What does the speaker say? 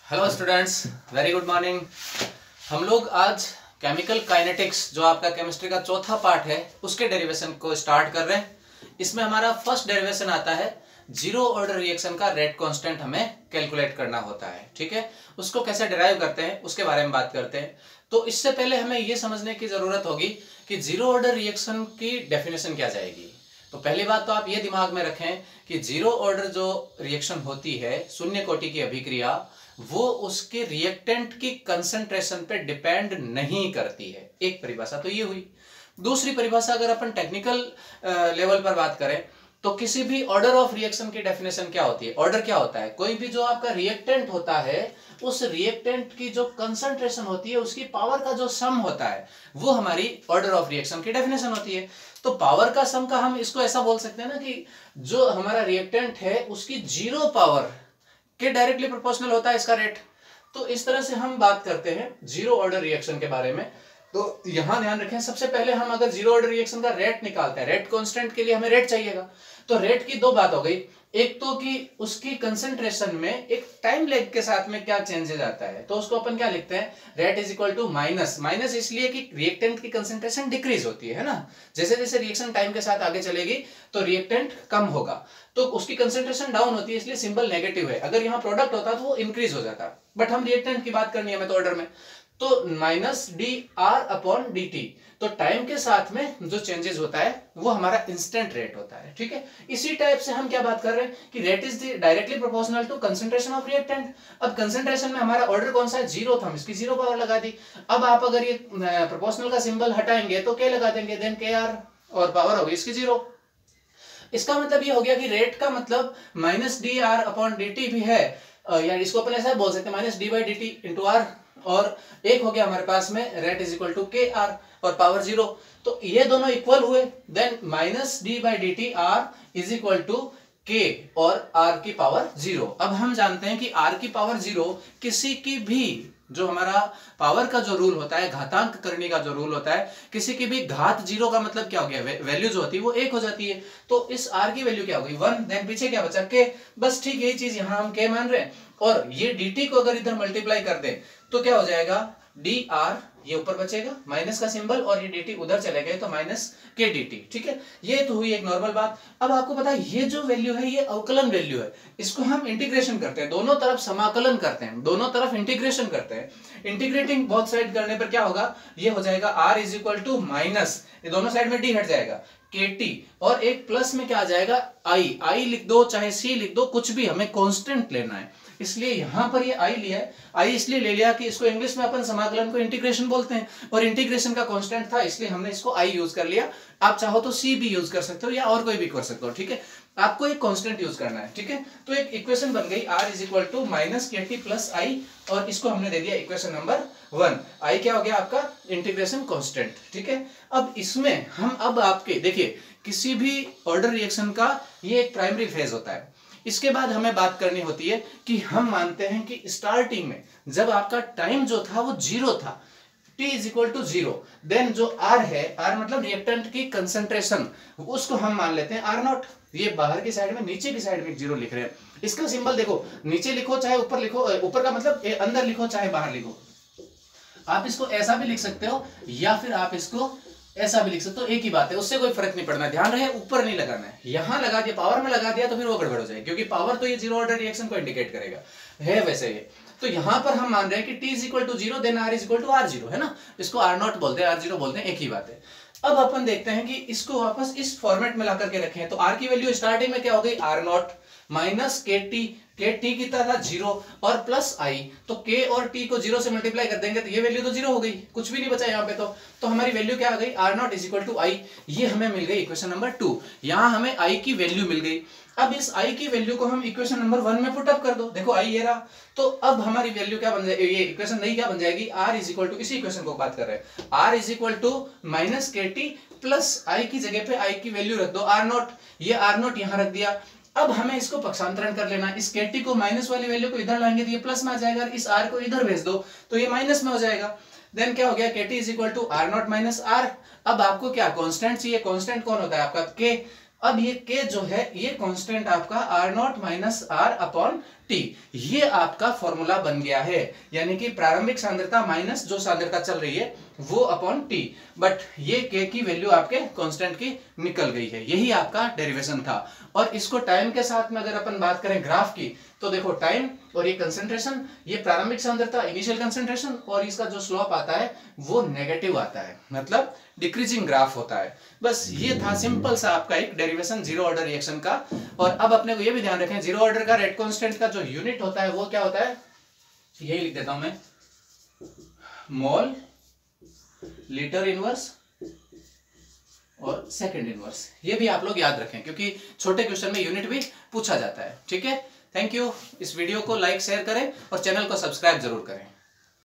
Hello students, very good morning. हम लोग आज केमिकल काइनेटिक्स जो आपका केमिस्ट्री का चौथा पार्ट है उसके डेरिवेशन को स्टार्ट कर रहे हैं। इसमें हमारा फर्स्ट डेरिवेशन आता है जीरो ऑर्डर रिएक्शन का रेट कांस्टेंट हमें कैलकुलेट करना होता है। ठीक है, उसको कैसे डिराइव करते हैं उसके बारे में बात करते हैं। तो इससे पहले हमें यह समझने की जरूरत होगी कि जीरो ऑर्डर रिएक्शन की डेफिनेशन क्या जाएगी। तो पहली बात तो आप ये दिमाग में रखें कि जीरो ऑर्डर जो रिएक्शन होती है, शून्य कोटि की अभिक्रिया, वो उसके रिएक्टेंट की कंसंट्रेशन पे डिपेंड नहीं करती है। एक परिभाषा तो ये हुई। दूसरी परिभाषा अगर अपन टेक्निकल लेवल पर बात करें तो किसी भी ऑर्डर ऑफ रिएक्शन की डेफिनेशन क्या होती है। ऑर्डर क्या होता है? कोई भी जो आपका रिएक्टेंट होता है उस रिएक्टेंट की जो कंसंट्रेशन होती है उसकी पावर का जो सम होता है वो हमारी ऑर्डर ऑफ रिएक्शन की डेफिनेशन होती है। तो पावर का सम का हम इसको ऐसा बोल सकते हैं ना कि जो हमारा रिएक्टेंट है उसकी जीरो पावर के डायरेक्टली प्रोपोर्शनल होता है इसका रेट। तो इस तरह से हम बात करते हैं जीरो ऑर्डर रिएक्शन के बारे में। तो यहां ध्यान रखें, सबसे पहले हम अगर जीरो ऑर्डर रिएक्शन का रेट निकालते हैं, रेट कांस्टेंट के लिए हमें रेट चाहिएगा। तो रेट की दो बात हो गई, एक तो कि उसकी कंसंट्रेशन में एक टाइम लेग के साथ में क्या चेंजेस आता है। तो उसको अपन क्या लिखते हैं, rate is equal to minus, minus इसलिए कि रिएक्टेंट की कंसंट्रेशन डिक्रीज होती है ना। जैसे जैसे रिएक्शन टाइम के साथ आगे चलेगी तो रिएक्टेंट कम होगा, तो उसकी कंसंट्रेशन डाउन होती है, इसलिए सिंबल नेगेटिव है। अगर यहाँ प्रोडक्ट होता तो वो इंक्रीज हो जाता, बट हम रिएक्टेंट की बात करनी है हमें तो ऑर्डर में। तो minus D R upon D T, तो टाइम के साथ में जो चेंजेस होता है वो हमारा इंस्टेंट रेट होता है। ठीक है, इसी टाइप से हम क्या बात कर रहे हैं कि rate is directly proportional to concentration of reactant. अब कंसंट्रेशन में हमारा ऑर्डर कौन सा है, जीरो था, हम इसकी जीरो पावर लगा दी। अब आप अगर ये प्रोपोर्शनल का सिंबल हटाएंगे तो क्या लगा देंगे, देन के आर, और पावर होगी इसकी जीरो। इसका मतलब ये हो गया कि रेट का मतलब minus D R upon D T भी है, यार इसको अपन ऐसा बोल सकते हैं minus D by D T into R, और एक हो गया हमारे पास में rate is equal to K R और पावर जीरो। तो ये दोनों इक्वल हुए, then minus D by D T R is equal to K और आर की पावर जीरो। अब हम जानते हैं कि आर की पावर जीरो किसी की भी जो हमारा पावर का जो रूल होता है, घातांक करने का जो रूल होता है, किसी की भी घात जीरो का मतलब क्या हो गया, वैल्यू जो होती है वो एक हो जाती है। तो इस आर की वैल्यू क्या हो गई, वन, देन पीछे क्या बचा, के। बस ठीक यही चीज यहाँ हम के मान रहे हैं, और ये dt को अगर इधर मल्टीप्लाई कर दे तो क्या हो जाएगा, डी आर, ये ऊपर बचेगा माइनस का सिंबल, और ये dt उधर चले गए तो माइनस के dt। ठीक है, ये तो हुई एक नॉर्मल बात। अब आपको पता है ये जो वैल्यू है ये अवकलन वैल्यू है, इसको हम इंटीग्रेशन करते हैं, दोनों तरफ समाकलन करते हैं, दोनों तरफ इंटीग्रेशन करते हैं। इंटीग्रेटिंग बोथ साइड करने पर क्या होगा, ये हो जाएगा r is equal to minus, ये दोनों साइड में d हट जाएगा, kt, और एक प्लस में क्या आ जाएगा, i लिख दो चाहे c लिख दो, कुछ भी, हमें कांस्टेंट लेना है, इसलिए यहां पर ये i लिया है। i इसलिए ले लिया कि इसको इंग्लिश में अपन समाकलन को इंटीग्रेशन बोलते हैं, और इंटीग्रेशन का कांस्टेंट था इसलिए हमने इसको i यूज कर लिया। आप चाहो तो c भी यूज कर सकते हो या और कोई भी कर सकते हो। ठीक है, आपको एक कांस्टेंट यूज करना है। ठीक है, तो एक इक्वेशन बन गई r is equal to minus K T plus I, और इसको हमने दे दिया इक्वेशन नंबर 1। i क्या हो गया आपका इंटीग्रेशन कांस्टेंट। ठीक है, अब इसमें हम अब आपके देखिए किसी भी ऑर्डर रिएक्शन का ये एक प्राइमरी फेज होता है। इसके बाद हमें बात करनी होती है कि हम मानते हैं कि स्टार्टिंग में जब आपका टाइम जो था वो जीरो था, t is equal to zero, then जो r है, r मतलब रिएक्टेंट की कंसंट्रेशन, उसको हम मान लेते हैं r नॉट। ये बाहर की साइड में, नीचे की साइड में जीरो लिख रहे हैं, इसका सिंबल देखो, नीचे लिखो चाहे ऊपर लिखो, ऊपर का मतलब अंदर लिखो चाहे बाहर लिखो, आप इसको ऐसा भी लिख सकते हो या फिर आप इसको ऐसा भी लिख सकते हो, एक ही बात है, उससे कोई फर्क नहीं पड़ना। ध्यान रहे ऊपर नहीं लगाना है, यहां लगा दिया, पावर में लगा दिया तो फिर वो गड़बड़ हो जाएगी, क्योंकि पावर तो ये जीरो ऑर्डर रिएक्शन को इंडिकेट करेगा है वैसे ये। तो यहां पर हम मान रहे हैं कि t is equal to zero, then r is equal to R zero, है ना, इसको r नॉट बोलते हैं, r जीरो बोलते हैं, एक ही बात है। अब अपन देखते हैं कि इसको वापस इस फॉर्मेट में ला करके रखें, तो r की वैल्यू स्टार्टिंग में क्या हो गई, r not minus K T कितना था, जीरो, और प्लस आई, तो k और t को जीरो से मल्टीप्लाई कर देंगे तो ये वैल्यू तो जीरो हो गई, कुछ भी नहीं बचा यहाँ पे। तो हमारी वैल्यू क्या आ गई, r naught is equal to I, ये हमें मिल गई इक्वेशन नंबर 2। यहाँ हमें i की वैल्यू मिल गई। अब इस i की वैल्यू को हम इक्वेशन नंबर 1 में पुट अप कर दो, देखो i ये रहा, तो अब हमारी वैल्यू क्या बन जाएगी, ये इक्वेशन नहीं क्या बन जाएगी, r इज इक्वल टू, इसी इक्वेशन को बात कर रहे हैं, r is equal to minus K T plus I की जगह पे i की वैल्यू रख दो r नॉट, ये r नॉट यहाँ रख दिया। अब हमें इसको पक्षांतरण कर लेना, इस के को माइनस वाली वैल्यू को इधर लाएंगे तो ये प्लस में आ जाएगा, इस r को इधर भेज दो तो ये माइनस में हो जाएगा। देन क्या हो गया, K T is equal to R naught minus R. अब आपको क्या कांस्टेंट चाहिए, कांस्टेंट कौन होता है आपका, के। अब ये k जो है ये कांस्टेंट आपका r0 minus r upon t, ये आपका फॉर्मूला बन गया है, यानी कि प्रारंभिक सांद्रता माइनस जो सांद्रता चल रही है वो अपॉन t, बट ये k की वैल्यू आपके कांस्टेंट की निकल गई है। यही आपका डेरिवेशन था। और इसको टाइम के साथ में अगर अपन बात करें ग्राफ की, तो देखो टाइम और ये कंसंट्रेशन, ये प्रारंभिक सांद्रता इनिशियल कंसंट्रेशन, और इसका जो स्लोप आता है वो नेगेटिव आता है, मतलब डिक्रीजिंग ग्राफ होता है। बस ये था सिंपल सा आपका एक डेरिवेशन जीरो ऑर्डर रिएक्शन का। और अब अपने को ये भी ध्यान रखें, जीरो ऑर्डर का रेट कांस्टेंट का जो यूनिट होता है वो क्या होता है, यही लिख देता हूं मैं, मोल लीटर इनवर्स और सेकंड इनवर्स। ये भी आप लोग याद रखें क्योंकि छोटे क्वेश्चन में यूनिट भी पूछा जाता है। ठीक है, थैंक यू। इस वीडियो को लाइक शेयर करें और चैनल को सब्सक्राइब जरूर करें।